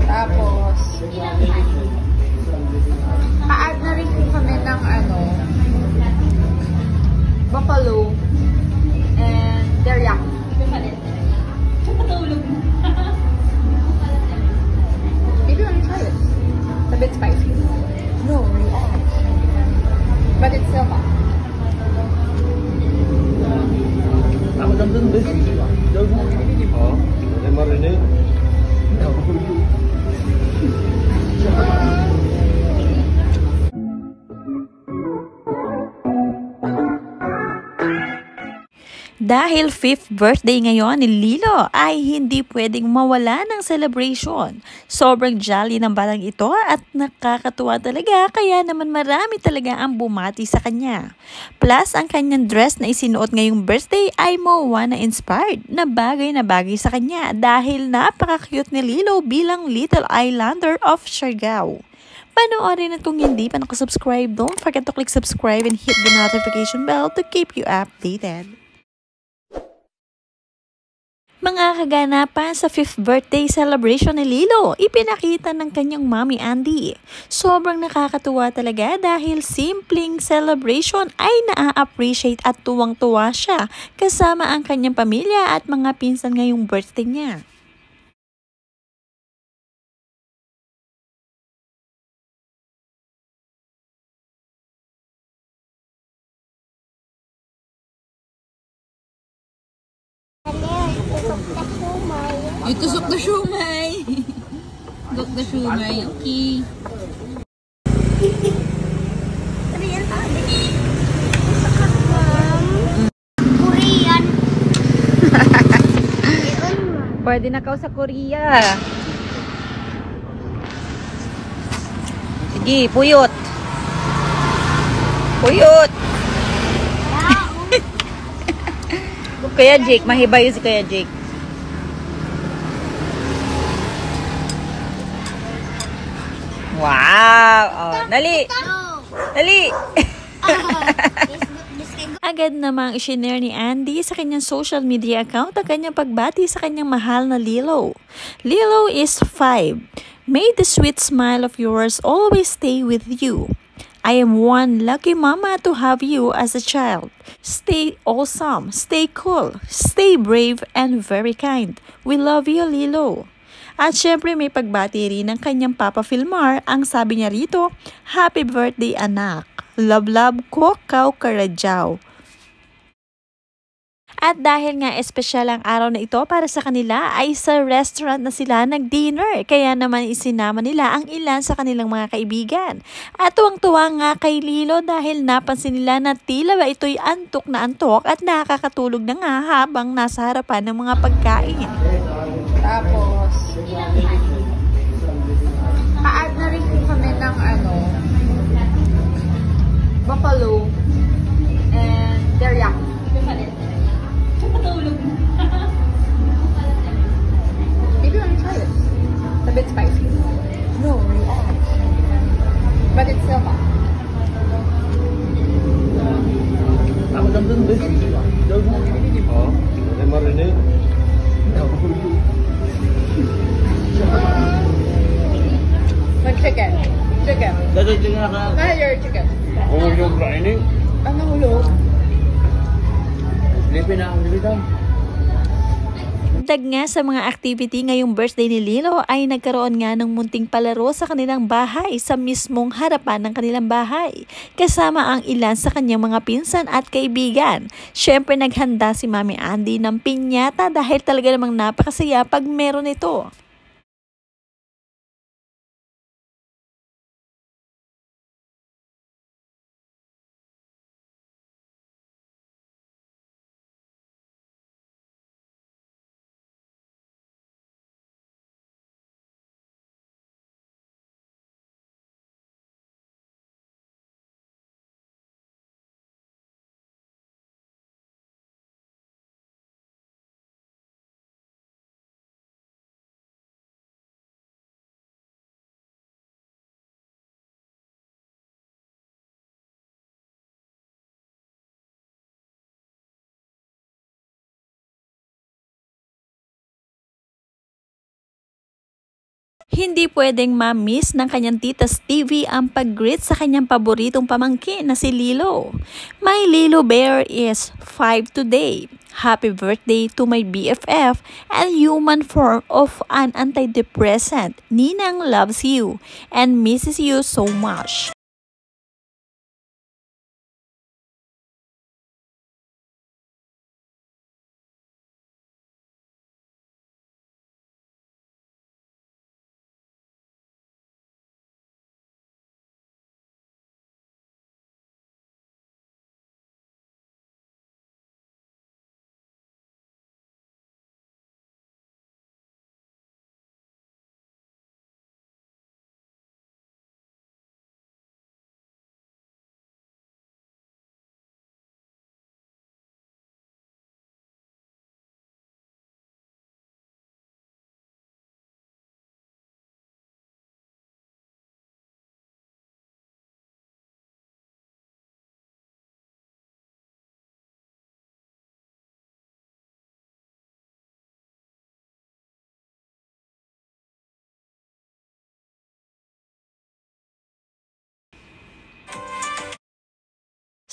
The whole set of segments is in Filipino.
Tapos, pa-add na rin po kami ng buffalo and teriyaki. Patulog mo. Maybe you want to try it. It's a bit spicy. No, we add. But it's still hot. Ako lang dun, bes. Oo. Ay, marinig. Dahil 5th birthday ngayon ni Lilo ay hindi pwedeng mawala ng celebration. Sobrang jolly ng batang ito at nakakatuwa talaga, kaya naman marami talaga ang bumati sa kanya. Plus, ang kanyang dress na isinuot ngayong birthday ay Moana inspired na bagay sa kanya dahil napaka-cute ni Lilo bilang Little Islander of Siargao. Panoorin na kung hindi pa nakasubscribe, don't forget to click subscribe and hit the notification bell to keep you updated. Mga kaganapan sa 5th birthday celebration ni Lilo, ipinakita ng kanyang mommy Andy. Sobrang nakakatuwa talaga dahil simpleng celebration ay na-appreciate at tuwang-tuwa siya kasama ang kanyang pamilya at mga pinsan ngayong birthday niya. Itusok na siumay. Tusok na siumay. Okay. Korean. Pwede na ka sa Korea. Sige, puyot. Puyot. Kaya Jake, mahibayo si Kaya Jake. Wow! Oh, dali! Dali! Agad namang isinare ni Andy sa kanyang social media account ang kanyang pagbati sa kanyang mahal na Lilo. Lilo is 5. May the sweet smile of yours always stay with you. I am one lucky mama to have you as a child. Stay awesome, stay cool, stay brave, and very kind. We love you, Lilo. At syempre may pagbati rin ng kanyang Papa Filmar. Ang sabi niya rito, Happy birthday anak. Love love ko, Kau Karadjaw. At dahil nga espesyal ang araw na ito para sa kanila ay sa restaurant na sila nag-dinner. Kaya naman isinama nila ang ilan sa kanilang mga kaibigan. At tuwang-tuwa nga kay Lilo dahil napansin nila na tila ba ito'y antok na antok at nakakatulog na nga habang nasa harapan ng mga pagkain. Tapos, pa-add na rin po kami ng buffalo and teriyaki. Patulog mo. Maybe you want to try it. It's a bit spicy. No, we add. But it's still hot. Ako lang dun, bes. Oo. Ay, marinig. Like chicken. Chicken. Dati tingnan ka. Not your chicken. Umulog na ini. Ano hulog? Lipin na akong dito. Dagdag nga sa mga activity ngayong birthday ni Lilo ay nagkaroon nga ng munting palaro sa kanilang bahay sa mismong harapan ng kanilang bahay. Kasama ang ilan sa kanyang mga pinsan at kaibigan. Syempre naghanda si Mami Andy ng pinyata dahil talaga namang napakasaya pag meron ito. Hindi pwedeng ma-miss ng kanyang tita Stevie ang pag-greet sa kanyang paboritong pamangkin na si Lilo. My Lilo Bear is 5 today. Happy birthday to my BFF and human form of an antidepressant. Ninang loves you and misses you so much.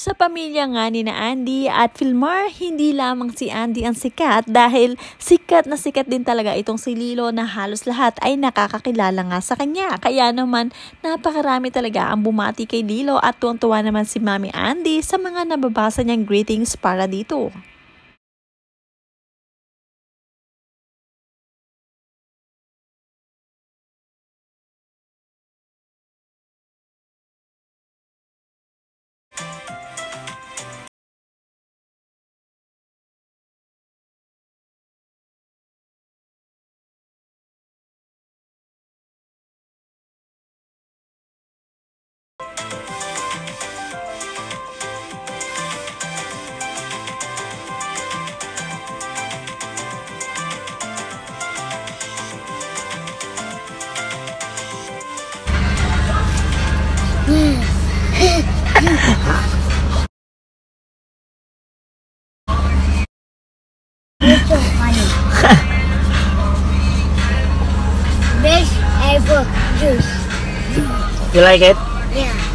Sa pamilya nga ni na Andy at Filmar, hindi lamang si Andy ang sikat dahil sikat na sikat din talaga itong si Lilo na halos lahat ay nakakakilala nga sa kanya. Kaya naman napakarami talaga ang bumati kay Lilo at tuwang-tuwa naman si Mami Andy sa mga nababasa niyang greetings para dito. It's so funny. Best ever juice. You like it? Yeah.